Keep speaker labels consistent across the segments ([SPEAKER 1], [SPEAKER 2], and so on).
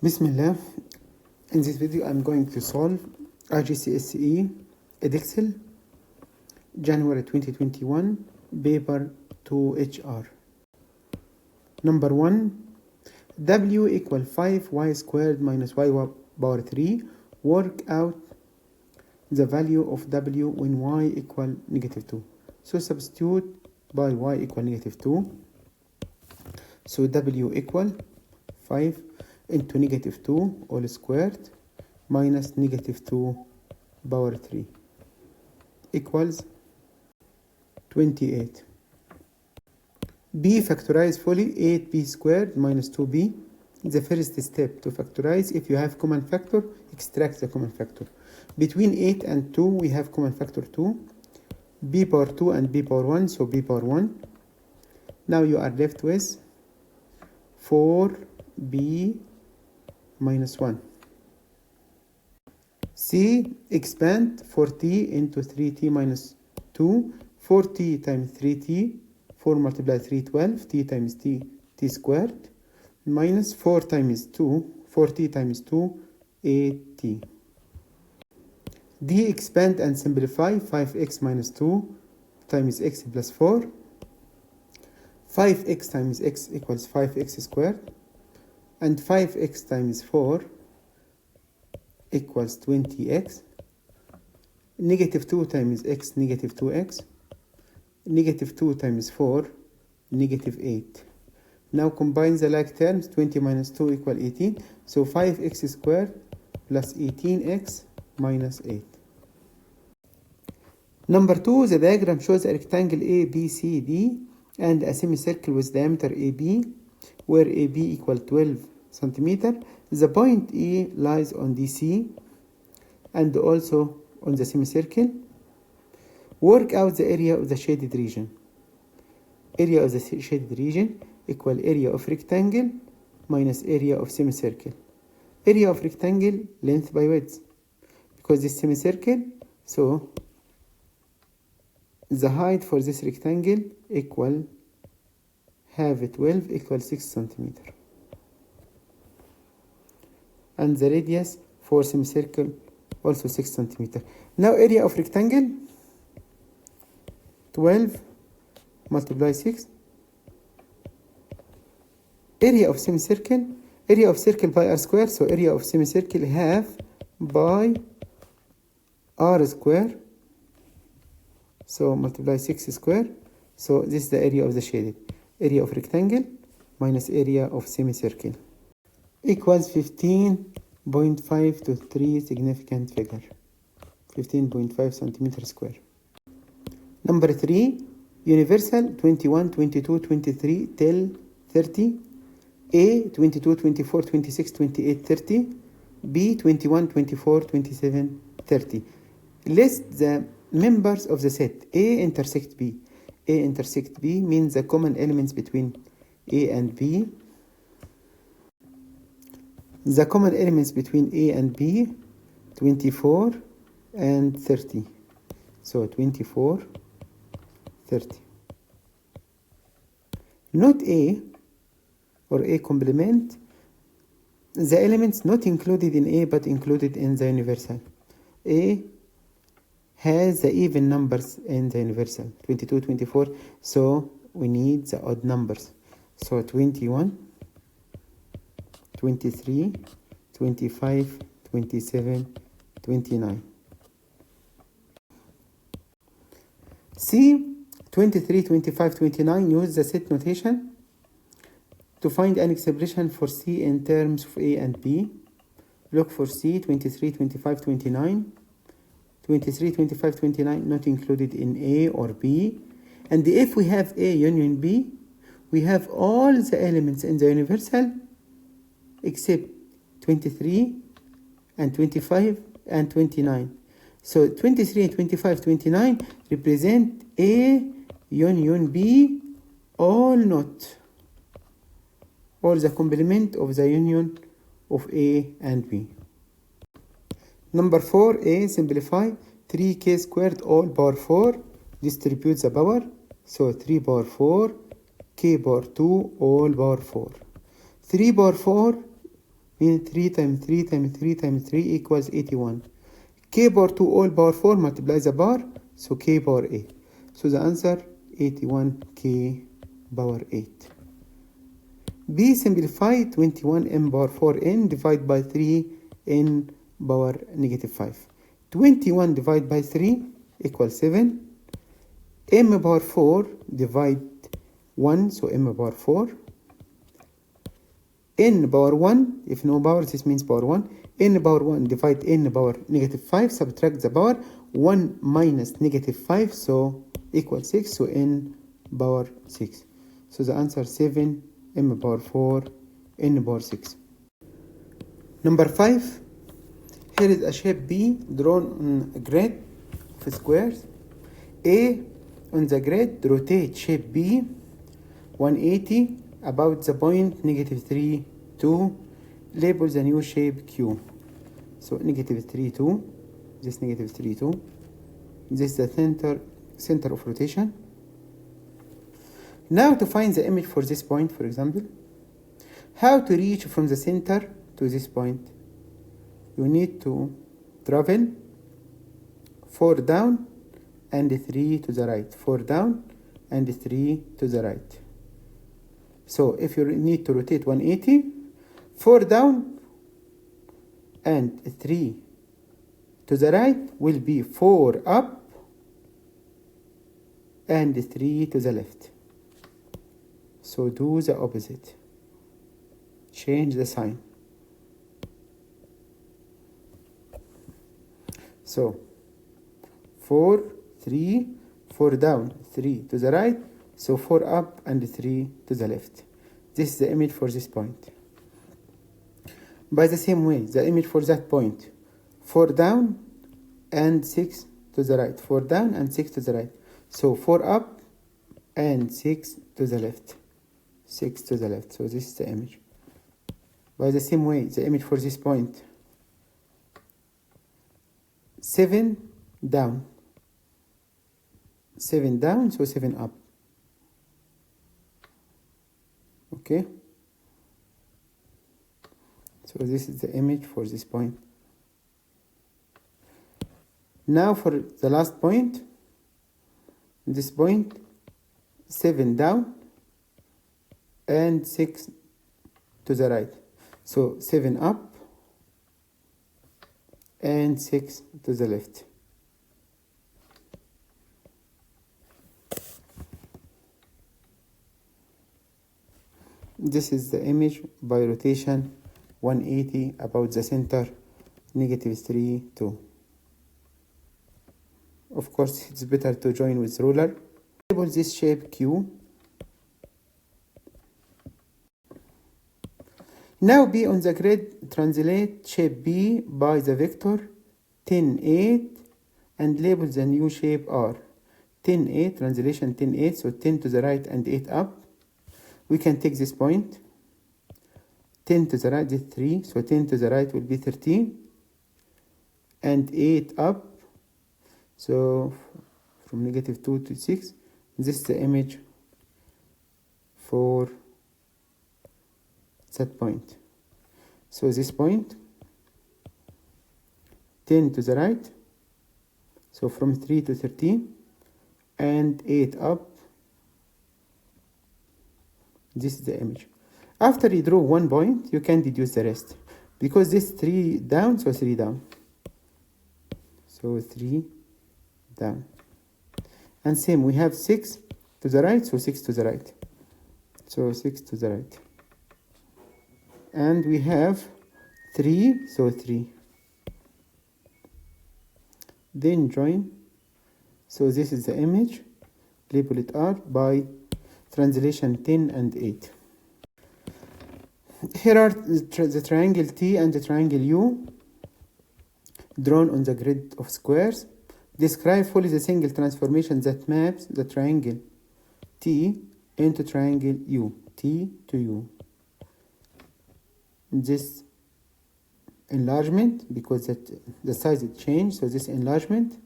[SPEAKER 1] Bismillah. In this video I'm going to solve IGCSE EDEXCEL January 2021 paper 2HR. Number 1, W equal 5y squared minus y power 3. Work out the value of W when y equal negative 2. So substitute by y equal negative 2. So W equal 5 into negative 2 all squared minus negative 2 power 3 equals 28. B factorize fully 8b squared minus 2b. The first step to factorize, if you have common factor, extract the common factor. Between 8 and 2 we have common factor 2, b power 2 and b power 1, so b power 1. Now you are left with 4b minus 1. C, expand 4t into 3t minus 2. 4t times 3t, 4 multiplied 3, 12, t times t squared, minus 4 times 2, 4t times 2, 8t. D, expand and simplify 5x minus 2 times x plus 4. 5x times x equals 5x squared. And 5x times 4 equals 20x. Negative 2 times x, negative 2x. Negative 2 times 4, negative 8. Now combine the like terms, 20 minus 2 equal 18. So 5x squared plus 18x minus 8. Number 2, the diagram shows a rectangle ABCD and a semicircle with diameter AB, where AB equal 12 centimeter. The point E lies on DC and also on the semicircle. Work out the area of the shaded region. Area of the shaded region equal area of rectangle minus area of semicircle. Area of rectangle, length by width. Because this semicircle, so the height for this rectangle equal half 12 equals 6 centimeter. And the radius for semicircle also 6 centimeter. Now area of rectangle, 12 multiply 6. Area of semicircle, area of circle by r square, so area of semicircle half by r square, so multiply 6 square. So this is the area of the shaded. Area of rectangle minus area of semicircle equals 15.5 to 3 significant figure, 15.5 centimeter square. Number 3, universal 21, 22, 23 till 30. A 22, 24, 26, 28, 30. B 21, 24, 27, 30. List the members of the set. A intersect B. A intersect B means the common elements between A and B. The common elements between A and B, 24 and 30. So 24, 30. Not A or A complement, the elements not included in A but included in the universal. A has the even numbers in the universal, 22, 24, so we need the odd numbers. So 21, 23, 25, 27, 29. C, 23, 25, 29, use the set notation to find an expression for C in terms of A and B. Look for C, 23, 25, 29. 23, 25, 29 not included in A or B. And if we have A union B, we have all the elements in the universal except 23 and 25 and 29. So 23 and 25, 29 represent A union B, all not, or the complement of the union of A and B. Number 4, A, simplify 3k squared all power 4, distribute the power, so 3 power 4, k power 2 all power 4. 3 power 4 means 3 times 3 times 3 times 3 equals 81. K power 2 all power 4 multiply the bar, so K power 8. So the answer 81 K power 8. B, simplify 21 m power 4 n divided by 3 n power negative 5. 21 divided by 3 equals 7. M power 4 divide 1, so m power 4. N power 1, if no power, this means power 1. N power 1 divide n power negative 5, subtract the power. 1 minus negative 5, so equals 6, so n power 6. So the answer 7, m power 4, n power 6. Number 5. Here is a shape B drawn on a grid of squares. A, on the grid, rotate shape B 180 about the point negative 3, 2. Label the new shape Q. So negative 3, 2. This negative 3, 2. This is the center of rotation. Now to find the image for this point, for example, how to reach from the center to this point? You need to travel 4 down and 3 to the right. 4 down and 3 to the right. So if you need to rotate 180, 4 down and 3 to the right will be 4 up and 3 to the left. So do the opposite. Change the sign. So 4, 3, 4 down, 3 to the right. So 4 up and 3 to the left. This is the image for this point. By the same way, the image for that point, 4 down and 6 to the right. 4 down and 6 to the right. So 4 up and 6 to the left. 6 to the left. So this is the image. By the same way, the image for this point, 7 down. 7 down, so 7 up. Okay? So this is the image for this point. Now for the last point, this point, 7 down and 6 to the right. So 7 up and 6 to the left. This is the image by rotation 180 about the center, negative 3, 2. Of course, it's better to join with ruler. Label this shape Q. Now B on the grid, translate shape B by the vector 10, 8 and label the new shape R. 10, 8, translation 10, 8, so 10 to the right and 8 up. We can take this point. 10 to the right is 3, so 10 to the right will be 13. And 8 up, so from negative 2 to 6. This is the image for that point. So this point, 10 to the right, so from 3 to 13, and 8 up. This is the image. After you draw one point, you can deduce the rest. Because this 3 down, so 3 down. So 3 down. And same, we have 6 to the right, so 6 to the right. So 6 to the right. And we have 3, so 3. Then join. So this is the image. Label it R by translation 10 and 8. Here are the triangle T and the triangle U drawn on the grid of squares. Describe fully the single transformation that maps the triangle T into triangle U. T to U. This enlargement, because the size it changed, so this enlargement,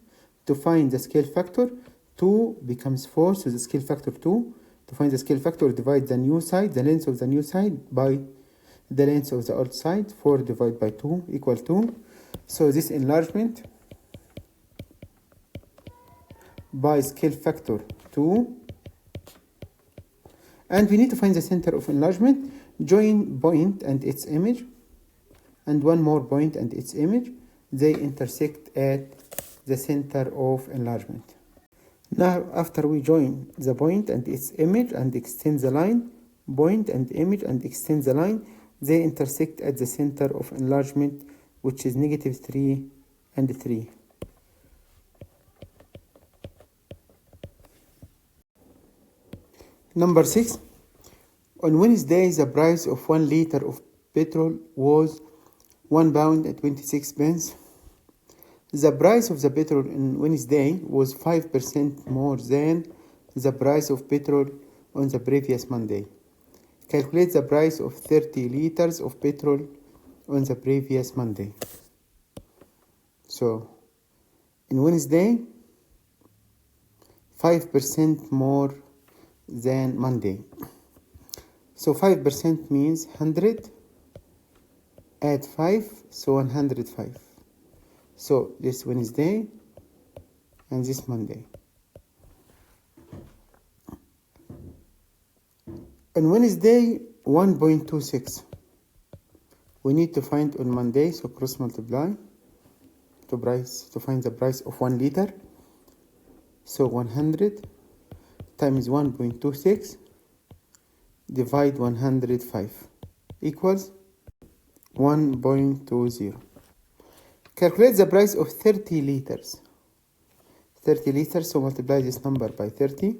[SPEAKER 1] to find the scale factor, 2 becomes 4, so the scale factor 2. To find the scale factor, divide the new side, the length of the new side, by the length of the outside. 4 divided by 2 equal 2. So this enlargement by scale factor 2. And we need to find the center of enlargement. Join point and its image, and one more point and its image. They intersect at the center of enlargement. Now, after we join the point and its image and extend the line, point and image and extend the line, they intersect at the center of enlargement, which is -3 and 3. Number 6. On Wednesday, the price of 1 liter of petrol was £1 and 26 pence. The price of the petrol on Wednesday was 5% more than the price of petrol on the previous Monday. Calculate the price of 30 liters of petrol on the previous Monday. So, in Wednesday, 5% more than Monday. So 5% means 100, add 5, so 105. So this Wednesday and this Monday. On Wednesday, 1.26. We need to find on Monday, so cross multiply to find the price of 1 liter. So 100 times 1.26 divide 105 equals 1.20. Calculate the price of 30 liters. 30 liters, so multiply this number by 30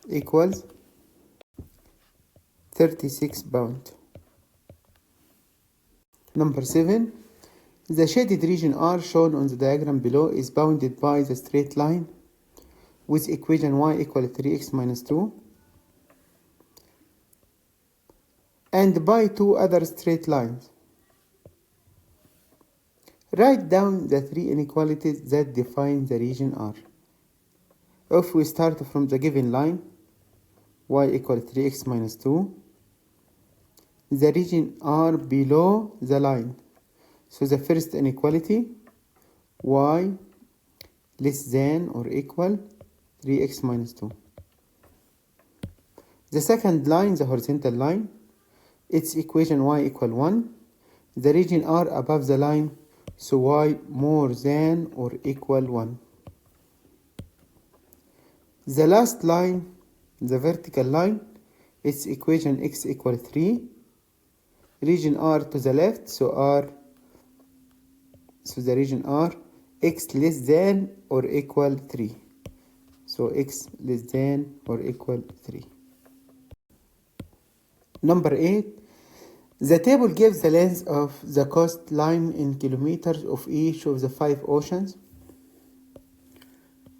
[SPEAKER 1] equals 36 pounds. Number 7. The shaded region R shown on the diagram below is bounded by the straight line with equation y equal 3x minus 2 and by 2 other straight lines. Write down the 3 inequalities that define the region R. If we start from the given line, y equal 3x minus 2, the region R below the line. So the first inequality, y less than or equal 3x minus 2. The second line, the horizontal line, its equation y equal 1. The region R above the line, so y more than or equal 1. The last line, the vertical line, its equation x equal 3. Region R to the left, so the region R, x less than or equal 3. So x less than or equal 3. Number 8. The table gives the length of the coastline in kilometers of each of the 5 oceans.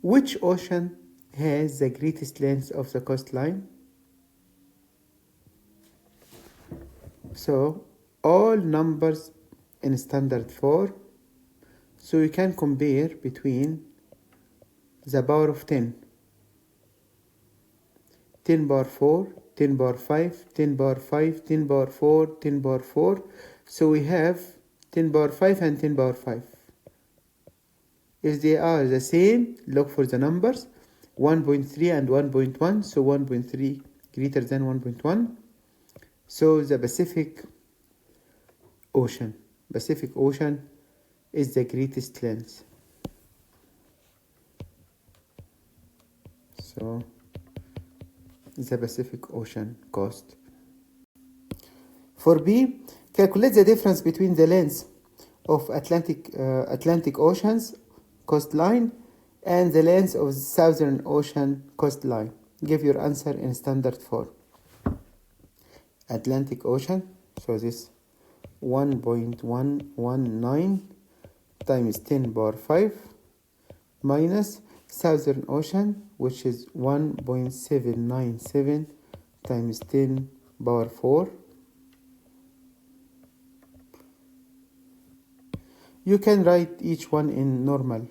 [SPEAKER 1] Which ocean has the greatest length of the coastline? So all numbers in standard form. So you can compare between the power of 10, 10 power 4, 10 power 5, 10 power 5, 10 power 4, 10 power 4. So we have 10 power 5 and 10 power 5. If they are the same, look for the numbers 1.3 and 1.1. So 1.3 greater than 1.1. So the Pacific Ocean is the greatest length. So the Pacific Ocean coast. For B, calculate the difference between the length of Atlantic Ocean's coastline and the length of the Southern Ocean coastline. Give your answer in standard form. Atlantic Ocean, so this 1.119 times 10 power 5 minus Southern Ocean, which is 1.797 times 10 power 4. You can write each one in normal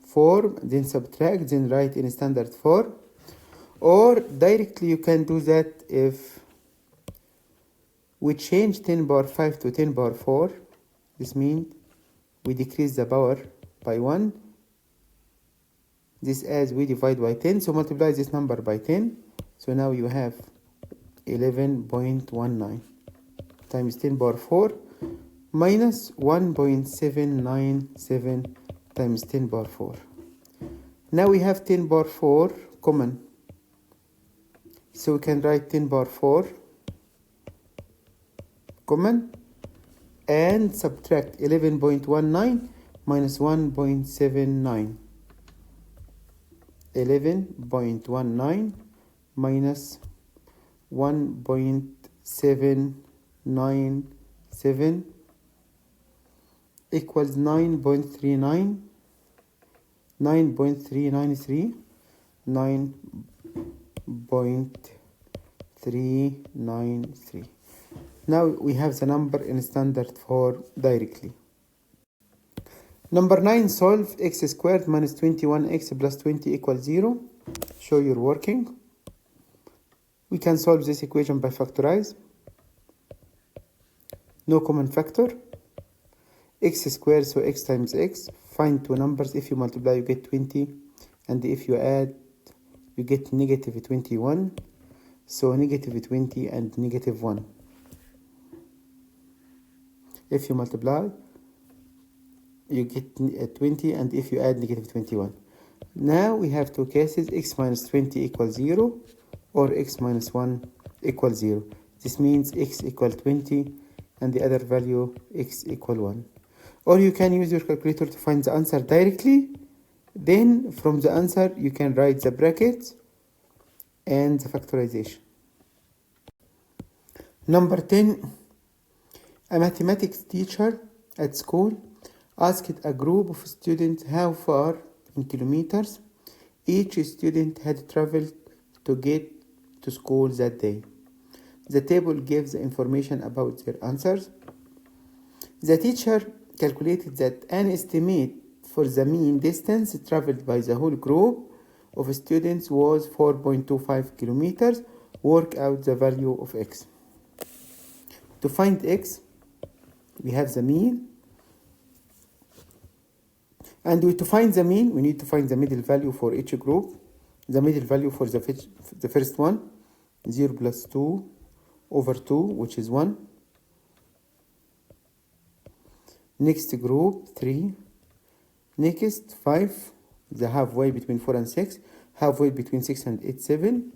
[SPEAKER 1] form, then subtract, then write in standard form. Or directly you can do that if We change 10 power 5 to 10 power 4. This means we decrease the power by 1. This as we divide by 10. So multiply this number by 10. So now you have 11.19 times 10 power 4 minus 1.797 times 10 power 4. Now we have 10 power 4 common. So we can write 10 power 4 common and subtract 11.19 minus 1.79. 11.19 minus 1.797 equals 9.39, 9.393, 9.393. Now we have the number in standard form directly. Number 9, solve x squared minus 21x plus 20 equals 0. Show your working. We can solve this equation by factorize. No common factor. X squared, so x times x. Find two numbers. If you multiply, you get 20. And if you add, you get negative 21. So negative 20 and negative 1. If you multiply, you get 20, and if you add negative 21. Now we have two cases, x minus 20 equals 0 or x minus 1 equals 0. This means x equal 20 and the other value x equal 1. Or you can use your calculator to find the answer directly. Then from the answer you can write the brackets and the factorization. Number 10, a mathematics teacher at school asked a group of students how far in kilometers each student had traveled to get to school that day. The table gives the information about their answers. The teacher calculated that an estimate for the mean distance traveled by the whole group of students was 4.25 kilometers. Work out the value of x. To find x, we have the mean. And to find the mean, we need to find the middle value for each group. The middle value for the first one, 0 plus 2 over 2, which is 1. Next group, 3. Next, 5, the halfway between 4 and 6. Halfway between 6 and 8, 7.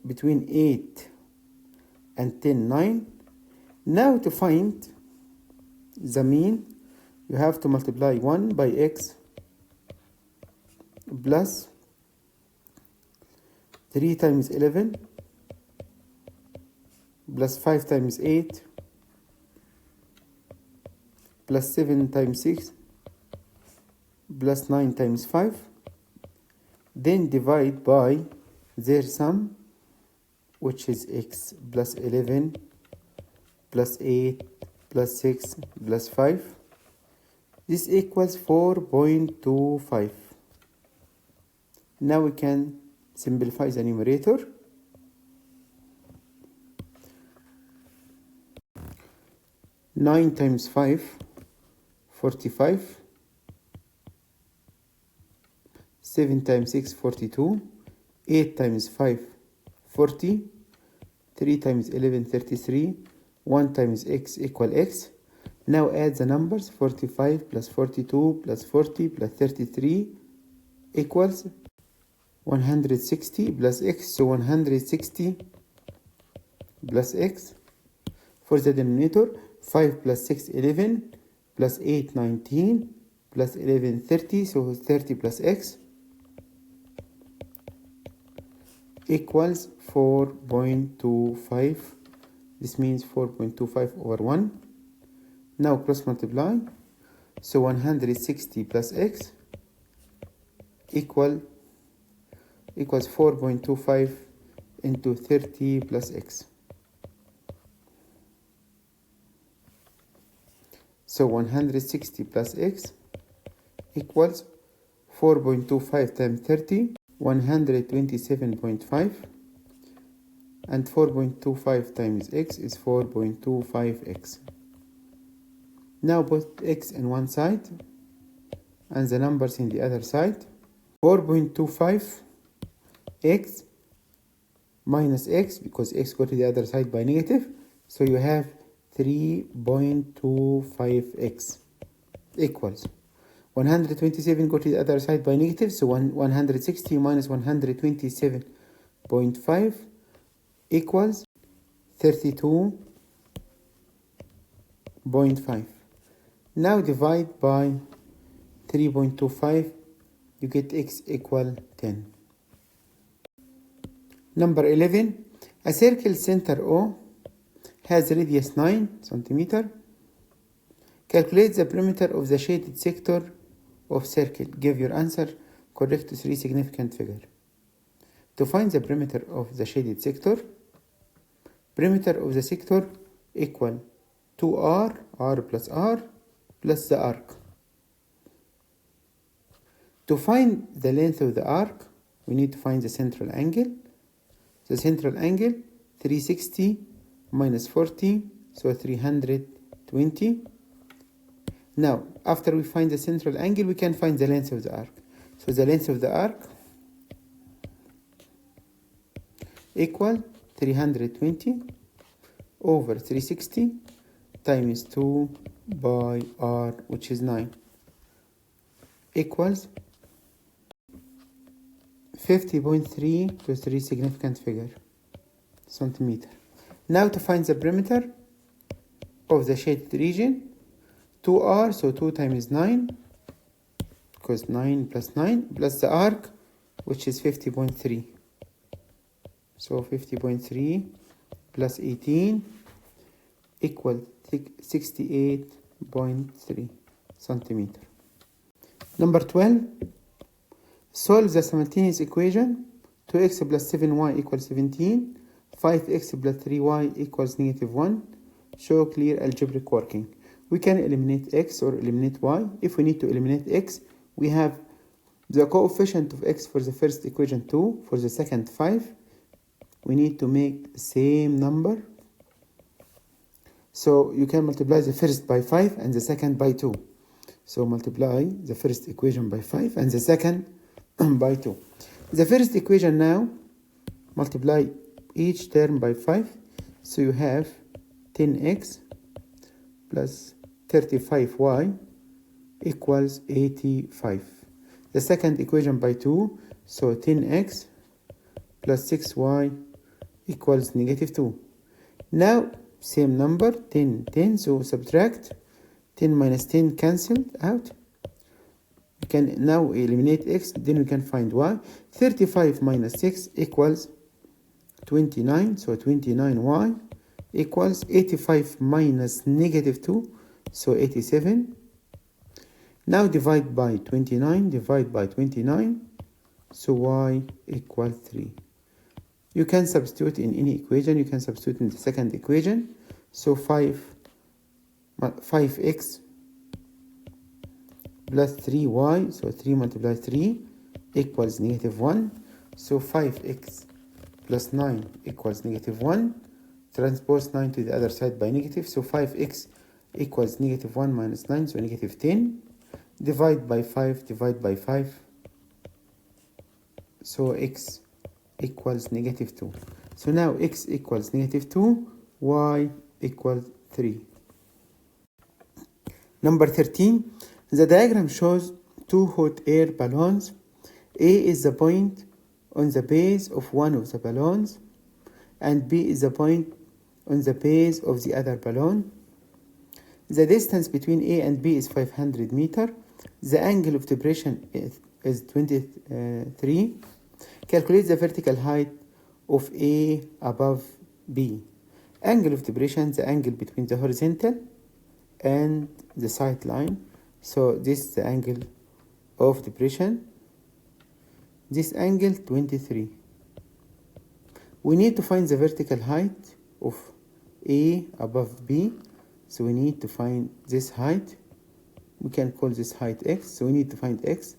[SPEAKER 1] Between 8 and 10, 9. Now to find the mean, you have to multiply 1 by x plus 3 times 11 plus 5 times 8 plus 7 times 6 plus 9 times 5. Then divide by their sum, which is x plus 11 plus 8 plus 6 plus 5. This equals 4.25. Now we can simplify the numerator. Nine times 5, 45. 7 times 6, 42. 8 times 5, 40. 3 times 11, 33. 1 times x equal x. Now add the numbers, 45 plus 42 plus 40 plus 33 equals 160 plus x, so 160 plus x. For the denominator, 5 plus 6, 11 plus 8, 19 plus 11, 30, so 30 plus x equals 4.25. This means 4.25 over 1. Now cross multiply, so 160 plus x equals 4.25 into 30 plus x. So 160 plus x equals 4.25 times 30, 127.5. and 4.25 times x is 4.25x. Now put x in one side and the numbers in the other side. 4.25x minus x, because x go to the other side by negative, so you have 3.25x equals 127 go to the other side by negative, so 160 minus 127.5 equals 32.5. Now divide by 3.25, you get x equal 10. Number 11, a circle center O has radius 9 cm. Calculate the perimeter of the shaded sector of circle. Give your answer correct to 3 significant figures. To find the perimeter of the shaded sector, perimeter of the sector equal to r plus r plus the arc. To find the length of the arc, we need to find the central angle. The central angle 360 minus 40, so 320. Now, after we find the central angle, we can find the length of the arc. So the length of the arc equal 320 over 360 times 2 by r, which is 9, equals 50.3 to 3 significant figure centimeter. Now to find the perimeter of the shaded region, 2r, so 2 times 9, because 9 plus 9, plus the arc, which is 50.3. So 50.3 plus 18 equal 68.3 centimeter. Number 12, solve the simultaneous equation 2x plus 7y equals 17, 5x plus 3y equals negative 1. Show clear algebraic working. We can eliminate x or eliminate y. If we need to eliminate x, we have the coefficient of x for the first equation 2, for the second 5. We need to make the same number. So you can multiply the first by 5 and the second by 2. So multiply the first equation by 5 and the second by 2. The first equation now, multiply each term by 5. So you have 10x plus 35y equals 85. The second equation by 2, so 10x plus 6y equals negative 2. Now, same number, 10, 10, so subtract. 10 minus 10 cancelled out. We can now eliminate x, then we can find y. 35 minus 6 equals 29, so 29y equals 85 minus negative 2, so 87. Now divide by 29, divide by 29, so y equals 3. You can substitute in any equation, you can substitute in the second equation, so 5x plus 3y, so 3 multiplied 3 equals negative 1, so 5x plus 9 equals negative 1, transpose 9 to the other side by negative, so 5x equals negative 1 minus 9, so negative 10, divide by 5, divide by 5, so x equals negative 2. So now x equals negative 2, y equals 3. Number 13, the diagram shows two hot air balloons. A is the point on the base of one of the balloons, and B is the point on the base of the other balloon. The distance between A and B is 500 meters. The angle of depression is 23. Calculate the vertical height of A above B. Angle of depression, the angle between the horizontal and the sight line. So this is the angle of depression. This angle 23. We need to find the vertical height of A above B. So we need to find this height. We can call this height x. So we need to find x.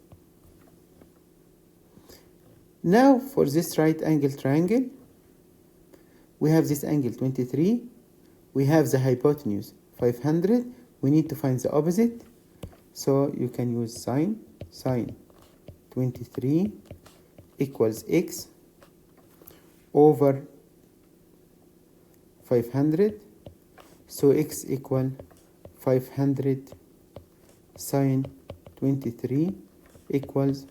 [SPEAKER 1] Now for this right angle triangle, we have this angle 23, we have the hypotenuse 500, we need to find the opposite, so you can use sine 23 equals x over 500, so x equal 500 sine 23 equals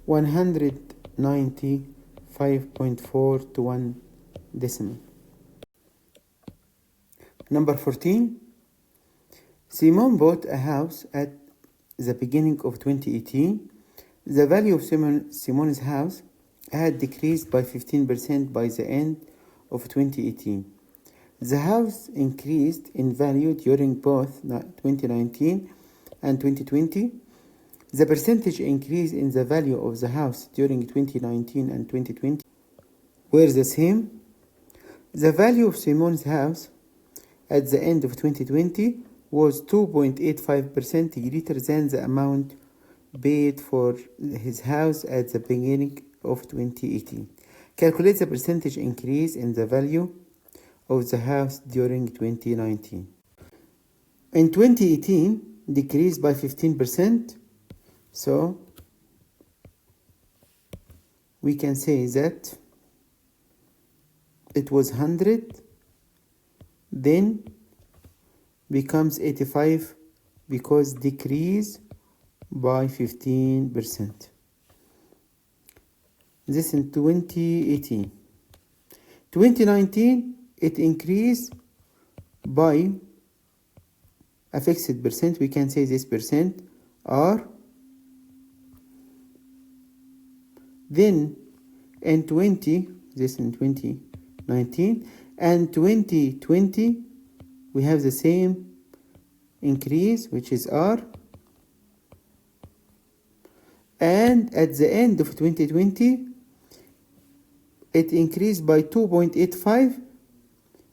[SPEAKER 1] 195.4 to 1 decimal. Number 14. Simon bought a house at the beginning of 2018. The value of Simon's house had decreased by 15% by the end of 2018. The house increased in value during both 2019 and 2020. The percentage increase in the value of the house during 2019 and 2020 were the same. The value of Simon's house at the end of 2020 was 2.85% greater than the amount paid for his house at the beginning of 2018. Calculate the percentage increase in the value of the house during 2019. In 2018, decreased by 15%, so we can say that it was 100, then becomes 85 because decrease by 15%. This in 2018. 2019, it increased by a fixed percent. We can say this percent R. Then in 2019 and 2020, we have the same increase, which is R. And at the end of 2020, it increased by 2.85,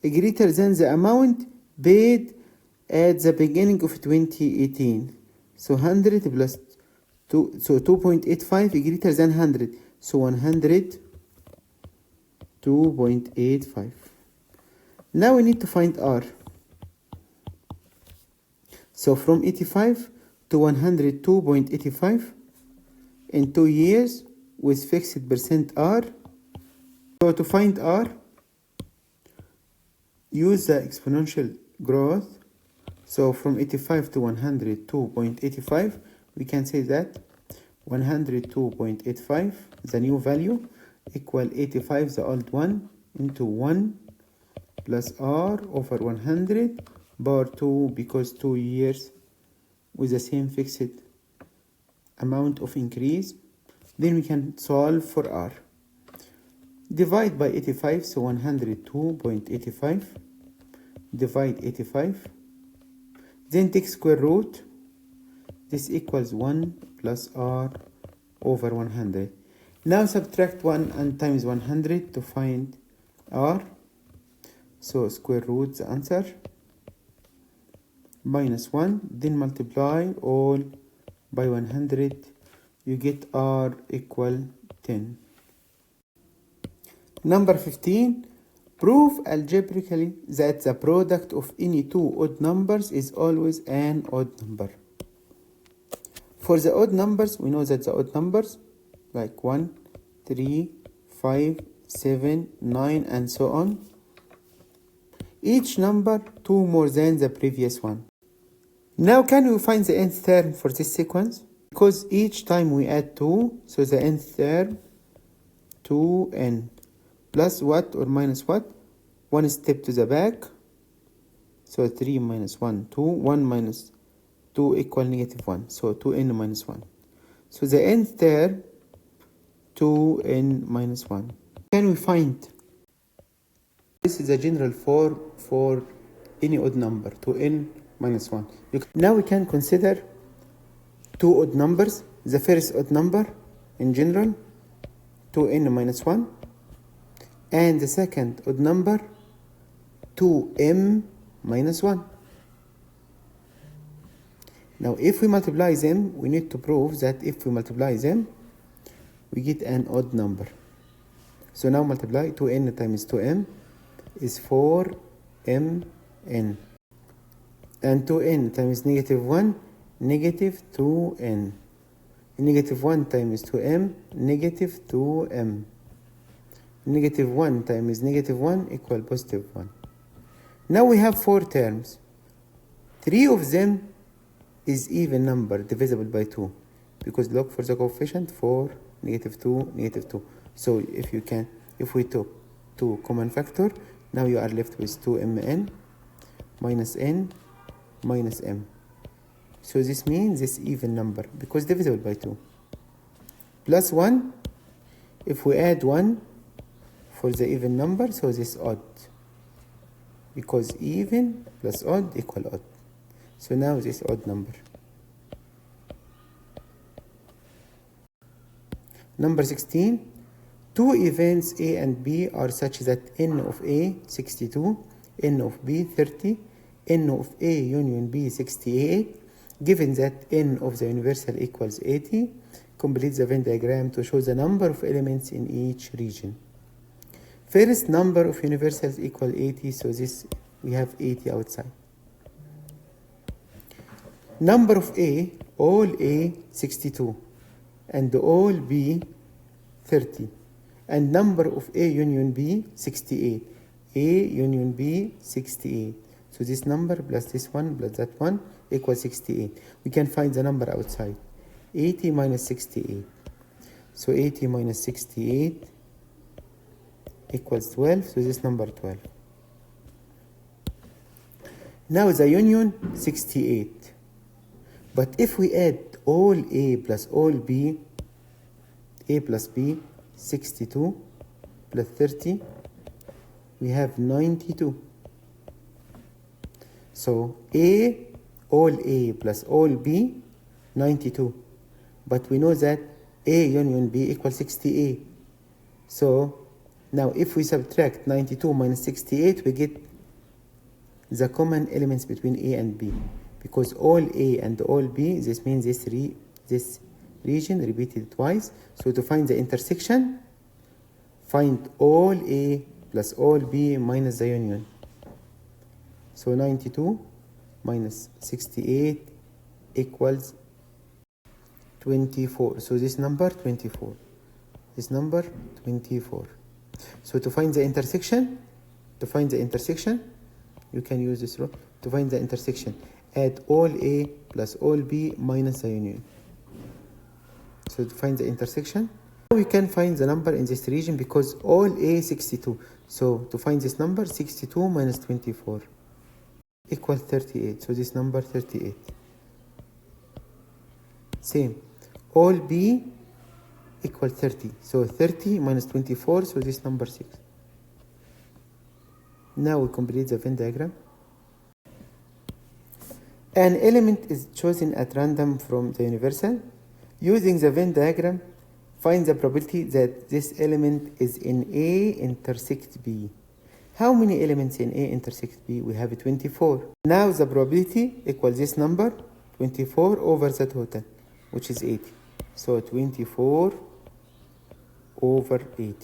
[SPEAKER 1] greater than the amount paid at the beginning of 2018. So 100 plus 2, so 2.85 greater than 100. So 2.85. Now we need to find R. So from 85 to 102.85 in 2 years with fixed percent R. So to find R, use the exponential growth. So from 85 to 102.85, we can say that 102.85, the new value, equal 85, the old one, into 1 plus R over 100 power 2, because 2 years with the same fixed amount of increase. Then we can solve for R. Divide by 85, so 102.85, divide 85, then take square root. This equals 1 plus R over 100. Now subtract 1 and times 100 to find R. So square root the answer, minus 1, then multiply all by 100, you get R equal 10. Number 15, prove algebraically that the product of any two odd numbers is always an odd number. For the odd numbers, we know that the odd numbers like 1, 3, 5, 7, 9, and so on, each number 2 more than the previous one. Now can we find the nth term for this sequence? Because each time we add 2, so the nth term 2n plus what or minus what? 1 step to the back, so 3 minus 1, 2, 1 minus 2 equal negative 1, so 2n minus 1. So the nth term 2n minus 1. Can we find? This is a general form for any odd number, 2n minus 1. Now we can consider two odd numbers. The first odd number in general, 2n minus 1. And the second odd number, 2m minus 1. Now if we multiply them, we need to prove that if we multiply them, we get an odd number. So now multiply 2n times 2m, is 4mn, and 2n times negative 1, negative 2n. Negative 1 times 2m, negative 2m. Negative 1 times negative 1 equal positive 1. Now we have 4 terms. 3 of them is even number divisible by 2, because look for the coefficient 4, negative 2, negative 2. So if we took 2 common factor, now you are left with 2mn minus n minus m. So this means this even number because divisible by 2. Plus 1, if we add 1 for the even number, so this odd, because even plus odd equal odd. So now this odd number. Number 16, 2 events A and B are such that n of A 62, n of B 30, n of A union B 68. Given that n of the universal equals 80, complete the Venn diagram to show the number of elements in each region. First, number of universals equal 80, so this we have 80 outside. Number of A, all A 62, and all B 30, and number of A union B 68, A union B 68. So this number plus this one plus that one equals 68. We can find the number outside. 80 minus 68. So 80 minus 68 equals 12. So this number 12. Now the union 68. But if we add all A plus all B, A plus B 62 plus 30, we have 92. So all A plus all B, 92. But we know that A union B equals 68. So now if we subtract 92 minus 68, we get the common elements between A and B. Because all A and all B, this means this region repeated twice. So to find the intersection, find all A plus all B minus the union. So 92 minus 68 equals 24. So this number 24. This number 24. So to find the intersection, you can use this rule. To find the intersection, add all A plus all B minus the union. So to find the intersection, we can find the number in this region because all A 62. So to find this number, 62 minus 24 equals 38. So this number 38. Same. All B equals 30. So 30 minus 24. So this number 6. Now we complete the Venn diagram. An element is chosen at random from the universal. Using the Venn diagram, find the probability that this element is in A intersect B. How many elements in A intersect B? We have 24. Now the probability equals this number, 24 over the total, which is 80. So 24 over 80.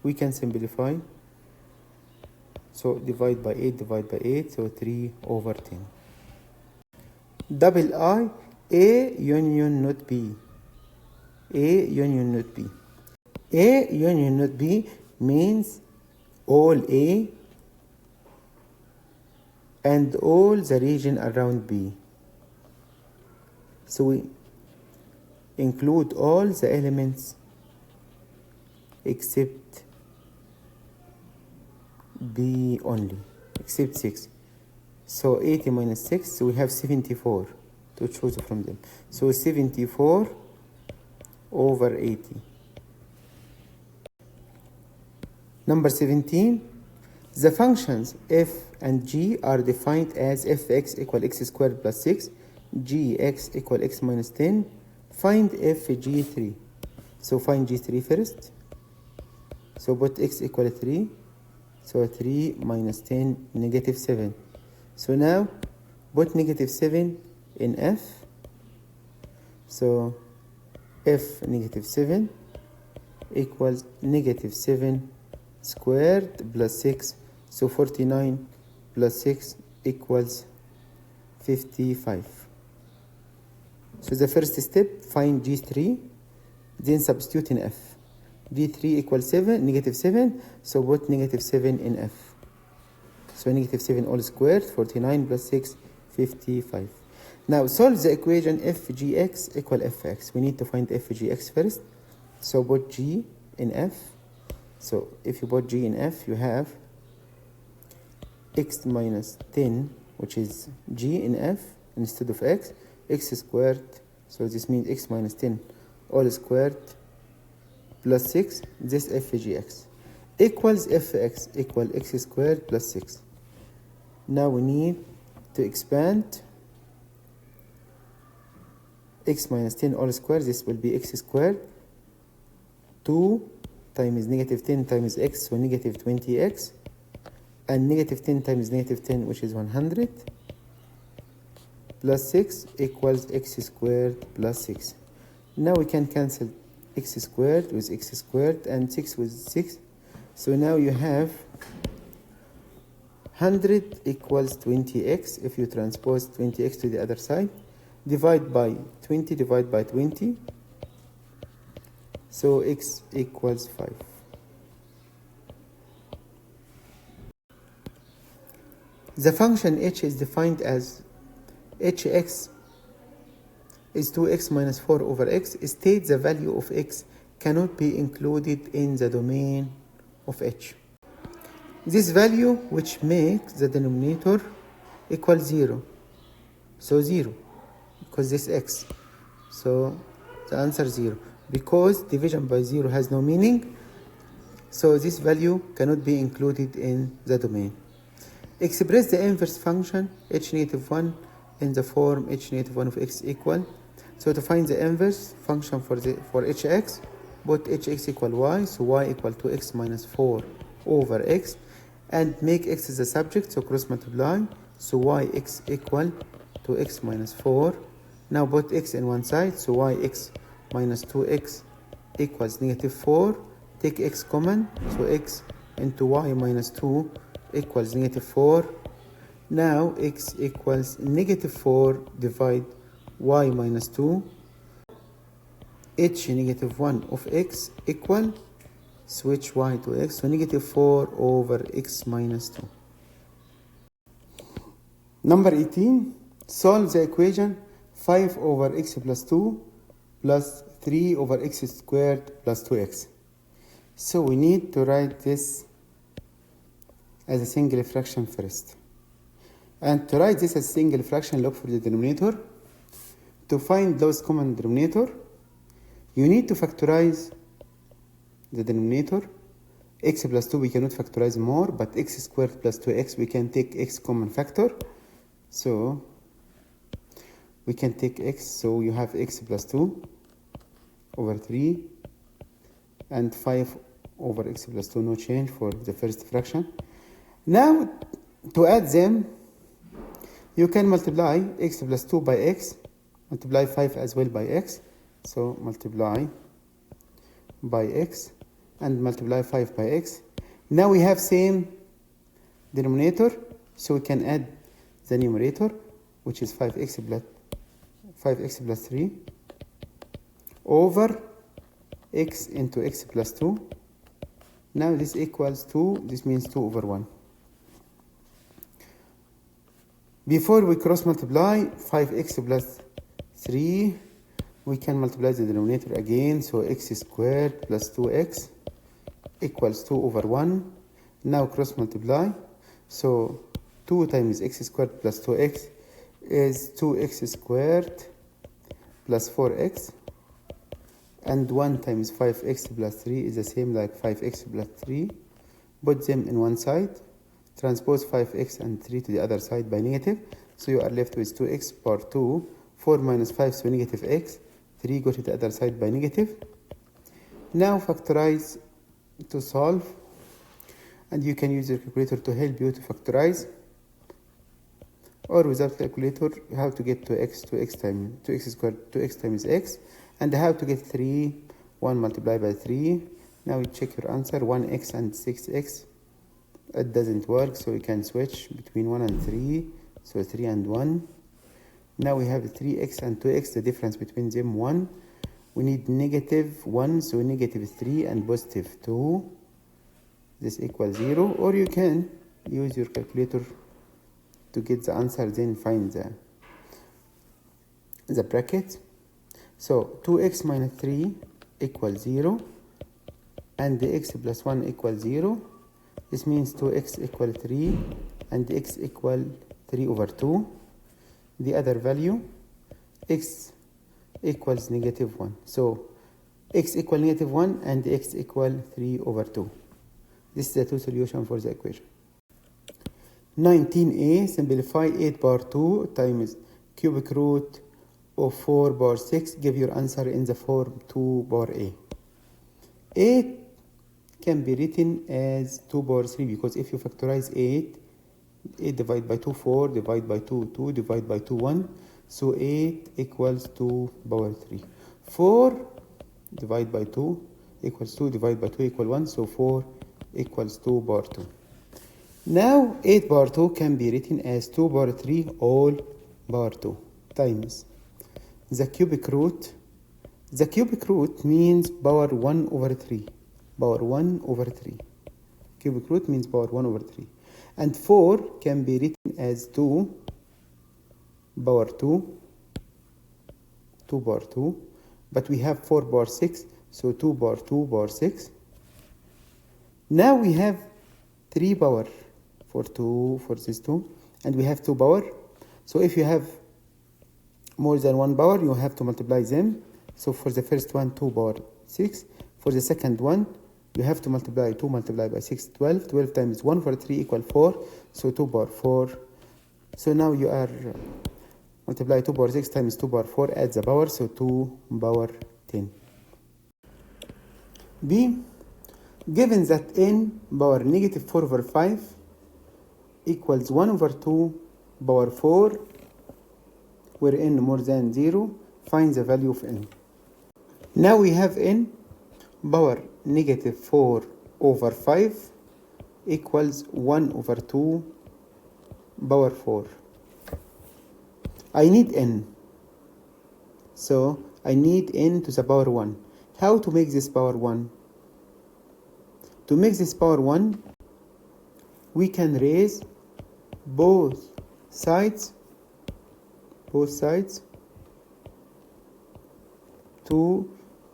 [SPEAKER 1] We can simplify. So divide by 8, so 3 over 10. Double I, A union not B. A union not B. A union not B means all A and all the region around B. So we include all the elements except B only, except 6. So 80 minus 6, so we have 74 to choose from them. So 74 over 80. Number 17, the functions f and g are defined as fx equal x squared plus 6, gx equal x minus 10. Find fg3. So find g3 first. So put x equal 3. So 3 minus 10, negative 7. So now put negative 7 in f. So f negative 7 equals negative 7 squared plus 6. So 49 plus 6 equals 55. So the first step, find G3, then substitute in F. G3 equals 7, negative 7, so put negative 7 in F. So negative 7 all squared, 49 plus 6, 55. Now solve the equation fgx equal fx. We need to find fgx first. So put g in f. So if you put g in f, you have x minus 10, which is g in f instead of x squared. So this means x minus 10 all squared plus 6, this fgx equals fx equal x squared plus 6. Now we need to expand x minus 10 all squared. This will be x squared. 2 times negative 10 times x, so negative 20x. And negative 10 times negative 10, which is 100. Plus 6 equals x squared plus 6. Now we can cancel x squared with x squared and 6 with 6. So now you have 100 equals 20x. If you transpose 20x to the other side, divide by 20, divide by 20. So x equals 5. The function h is defined as hx is 2x minus 4 over x. State the value of x cannot be included in the domain of h. This value which makes the denominator equal 0. So 0, because this x. So the answer 0. Because division by 0 has no meaning, so this value cannot be included in the domain. Express the inverse function h negative 1 in the form h negative 1 of x equal. So to find the inverse function for hx, put hx equal y, so y equal to x minus 4 over x, and make x the subject, so cross multiply, so yx equal to x minus 4. Now put x in one side, so yx minus 2x equals negative 4. Take x common, so x into y minus 2 equals negative 4. Now x equals negative 4 divide y minus 2. h negative 1 of x equal, switch y to x, so negative 4 over x minus 2. Number 18, solve the equation 5 over x plus 2 plus 3 over x squared plus 2x. So we need to write this as a single fraction first. And to write this as a single fraction, look for the denominator. To find lowest common denominator, you need to factorize the denominator. X plus 2 we cannot factorize more, but x squared plus 2x we can take x common factor. So we can take x, so you have x plus 2 over 3 and 5 over x plus 2, no change for the first fraction. Now to add them, you can multiply x plus 2 by x, multiply 5 as well by x, so multiply by x and multiply 5 by x. Now we have same denominator, so we can add the numerator, which is 5x plus 3 over x into x plus 2. Now this equals 2, this means 2 over 1. Before we cross multiply 5x plus 3, we can multiply the denominator again, so x squared plus 2x equals 2 over 1. Now cross multiply, so 2 times x squared plus 2x is 2x squared plus 4x, and 1 times 5x plus 3 is the same like 5x plus 3. Put them in one side, transpose 5x and 3 to the other side by negative, so you are left with 2x power 2, 4 minus 5, so negative x, 3 go to the other side by negative. Now factorize to solve, and you can use your calculator to help you to factorize, or without calculator you have to get 2x squared, 2x times x, and how to get 3, 1 multiplied by 3, Now you check your answer, 1x and 6x. It doesn't work, so we can switch between 1 and 3. So 3 and 1. Now we have 3x and 2x, the difference between them 1. We need negative 1, so negative 3 and positive 2. This equals 0. Or you can use your calculator to get the answer, then find the bracket. So 2x minus 3 equals 0. And the x plus 1 equals 0. This means 2x equal 3 and x equal 3 over 2. The other value, x equals negative 1. So x equal negative 1 and x equal 3 over 2. This is the two solution for the equation. 19a, simplify 8 power 2 times cubic root of 4 power 6. Give your answer in the form 2 power a. 8 can be written as 2 power 3 because if you factorize 8 divided by 2, 4, divide by 2, 2, divide by 2, 1. So 8 equals 2 power 3. 4 divided by 2 equals 2, divided by 2 equal 1. So 4 equals 2 power 2. Now 8 power 2 can be written as 2 power 3 all power 2 times the cubic root. The cubic root means power 1 over 3. Power 1 over 3. Cubic root means power 1 over 3. And 4 can be written as 2 power 2. 2 power 2. But we have 4 power 6. So 2 power 2 power 6. Now we have 3 power for this 2. And we have 2 power. So if you have more than 1 power, you have to multiply them. So for the first one, 2 power 6. For the second one, you have to multiply 2 multiplied by 6, 12. 12 times 1 for 3 equal 4. So 2 power 4. So now you are multiply 2 power 6 times 2 power 4, add the power. So 2 power 10. B. Given that n power negative 4 over 5 equals 1 over 2 power 4, where n more than 0, find the value of n. Now we have n power negative 4 over 5 equals 1 over 2 power 4. I need n. So I need n to the power 1. How to make this power 1? To make this power 1, we can raise both sides to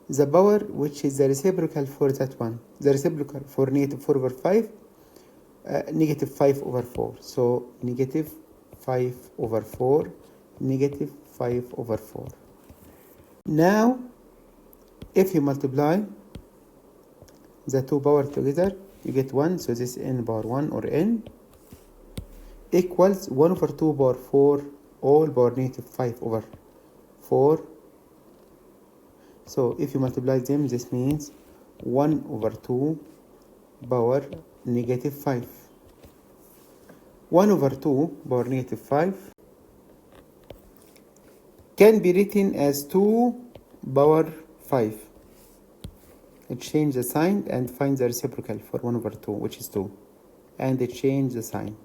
[SPEAKER 1] the power which is the reciprocal for that one. The reciprocal for negative 4 over 5, negative 5 over 4. So negative 5 over 4, negative 5 over 4. Now, if you multiply the two power together, you get 1. So this n power 1 or n equals 1 over 2 power 4 all power negative 5 over 4. So if you multiply them, this means 1 over 2 power negative 5. 1 over 2 power negative 5 can be written as 2 power 5. Change the sign and find the reciprocal for 1 over 2, which is 2. And change the sign.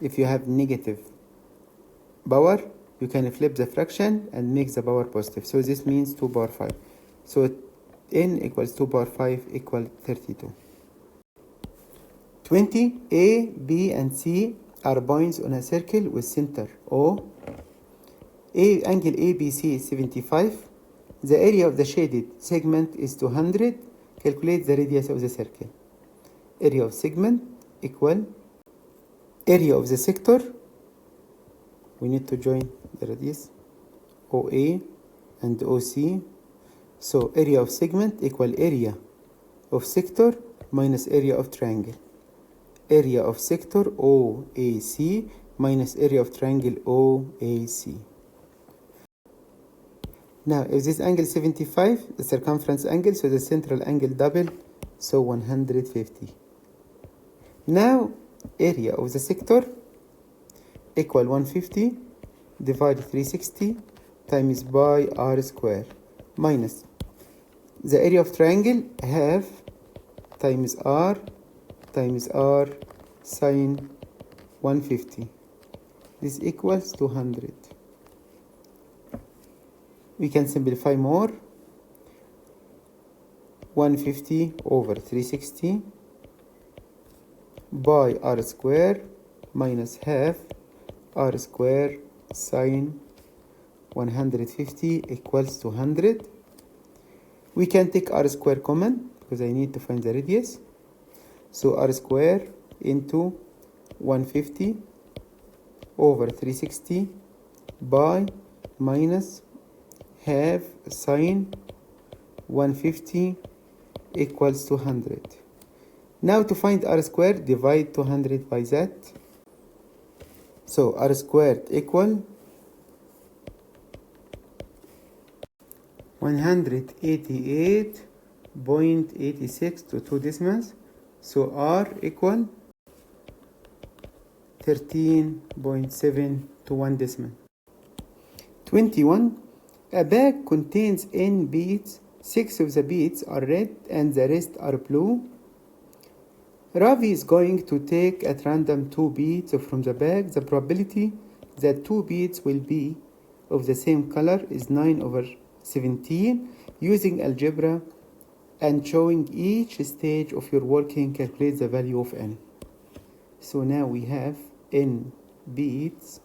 [SPEAKER 1] If you have negative power, you can flip the fraction and make the power positive. So this means 2 power 5. So n equals 2 power 5 equal 32. 20. A, B, and C are points on a circle with center O. Angle ABC is 75. The area of the shaded segment is 200. Calculate the radius of the circle. Area of segment equal area of the sector. We need to join the radius OA and OC. So area of segment equal area of sector minus area of triangle. Area of sector OAC minus area of triangle OAC. Now, if this angle is 75, the circumference angle, so the central angle double, so 150. Now, area of the sector equal 150 divided 360 times by r square minus the area of triangle half times r sine 150. This equals 200. We can simplify more. 150 over 360 by r square minus half r square sine 150 equals 200. We can take r square common because I need to find the radius. So r square into 150 over 360 by minus half sine 150 equals 200. Now to find r squared, divide 200 by that. So r squared equal 188.86 to 2 decimals. So r equal 13.7 to 1 decimal. 21. A bag contains n beads. 6 of the beads are red and the rest are blue. Ravi is going to take at random 2 beads from the bag. The probability that 2 beads will be of the same color is 9 over 17. Using algebra and showing each stage of your working, calculate the value of n. So now we have n beads,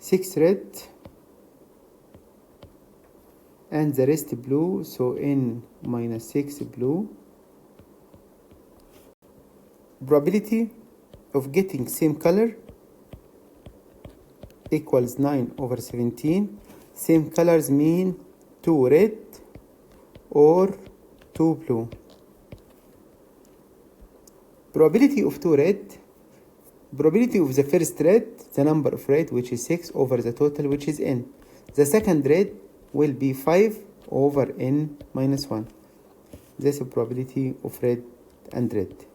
[SPEAKER 1] 6 red and the rest blue, so n minus 6 blue. Probability of getting same color equals 9 over 17. Same colors mean 2 red or 2 blue. Probability of 2 red, probability of the first red, the number of red, which is 6 over the total, which is n. The second red will be 5 over n minus 1. This is probability of red and red.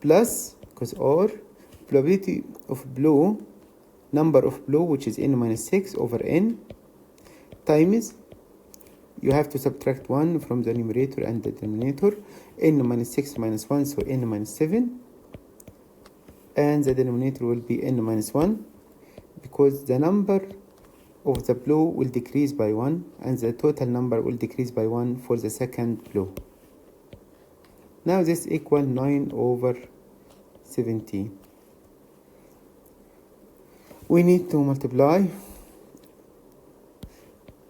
[SPEAKER 1] Plus, because or, probability of blue, number of blue, which is n minus 6 over n, times, you have to subtract 1 from the numerator and the denominator, n minus 6 minus 1, so n minus 7, and the denominator will be n minus 1, because the number of the blue will decrease by 1, and the total number will decrease by 1 for the second blue. Now this equals 9 over 17. We need to multiply.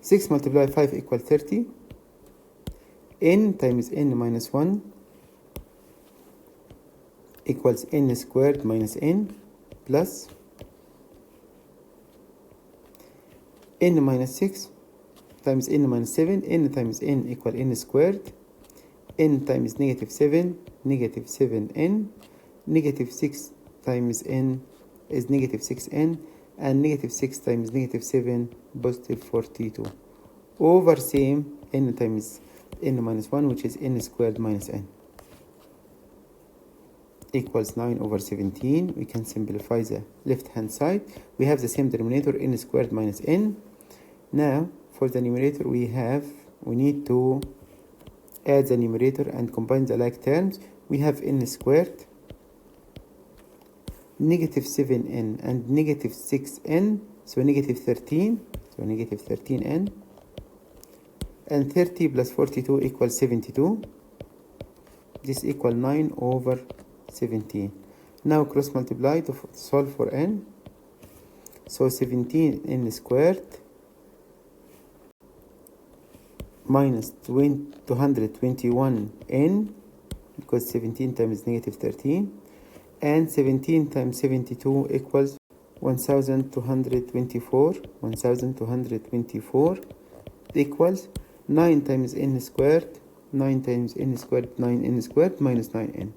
[SPEAKER 1] 6 multiplied 5 equals 30. N times n minus 1 equals n squared minus n plus n minus 6 times n minus 7. N times n equal n squared. N times negative 7, negative 7n. Negative 6 times n is negative 6n. And negative 6 times negative 7, positive 42. Over same n times n minus 1, which is n squared minus n. Equals 9 over 17. We can simplify the left hand side. We have the same denominator, n squared minus n. Now, for the numerator, we need to add the numerator and combine the like terms. We have n squared, negative 7n, and negative 6n, so negative 13, so negative 13n, and 30 plus 42 equals 72. This equals 9 over 17. Now cross multiply to solve for n. So 17n squared minus 221n, because 17 times negative 13, and 17 times 72 equals 1224. 1224 equals 9 times n squared, 9 times n squared, 9n squared minus 9n.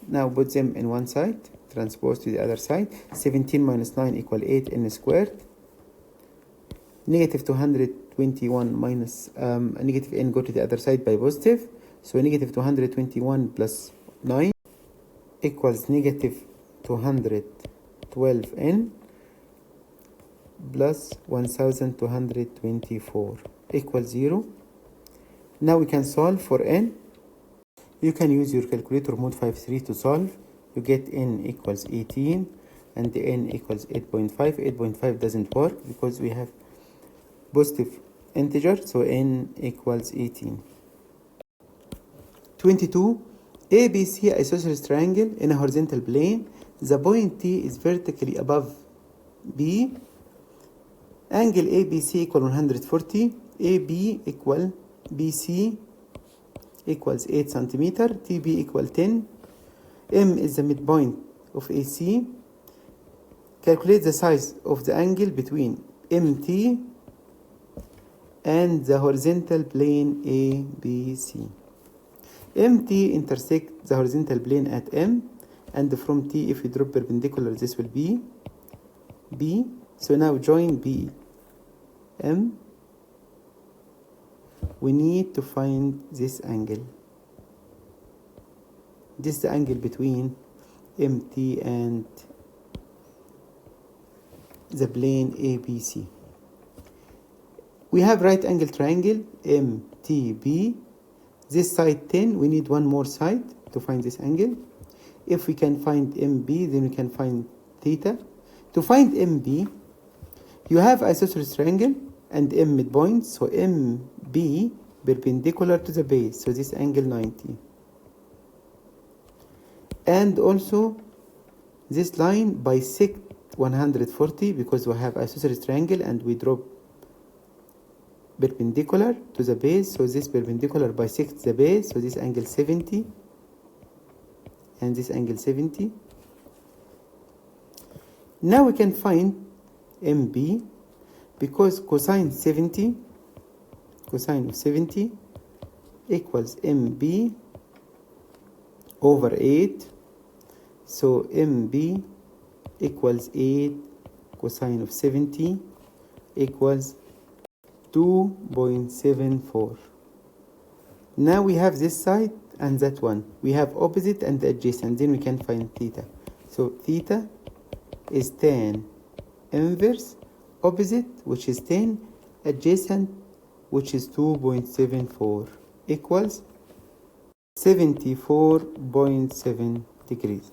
[SPEAKER 1] Now put them in one side, transpose to the other side. 17 minus 9 equal 8n squared. Negative 221 minus negative n go to the other side by positive. So negative 221 plus 9 equals negative 212n plus 1224 equals 0. Now we can solve for n. You can use your calculator mode 53 to solve. You get n equals 18 and n equals 8.5. 8.5 doesn't work because we have positive integer, so n equals 18. 22. ABC isosceles triangle in a horizontal plane. The point T is vertically above B. Angle ABC equal 140. AB equal BC equals 8 centimeter. TB equal 10. M is the midpoint of AC. Calculate the size of the angle between MT and the horizontal plane ABC. MT intersect the horizontal plane at M, and from T, if you drop perpendicular, this will be B. So now join B, M. We need to find this angle. This is the angle between MT and the plane ABC. We have right angle triangle MTB. This side 10, we need one more side to find this angle. If we can find MB, then we can find theta. To find MB, you have isosceles triangle and M midpoint, so MB perpendicular to the base, so this angle 90. And also this line bisect 140 because we have isosceles triangle and we drop perpendicular to the base, so this perpendicular bisects the base, so this angle 70 and this angle 70. Now we can find MB because cosine of 70 equals MB over 8, so MB equals 8 cosine of 70 equals 2.74. Now we have this side and that one. We have opposite and adjacent, then we can find theta. So theta is tan inverse opposite, which is 10, adjacent, which is 2.74, equals 74.7 degrees.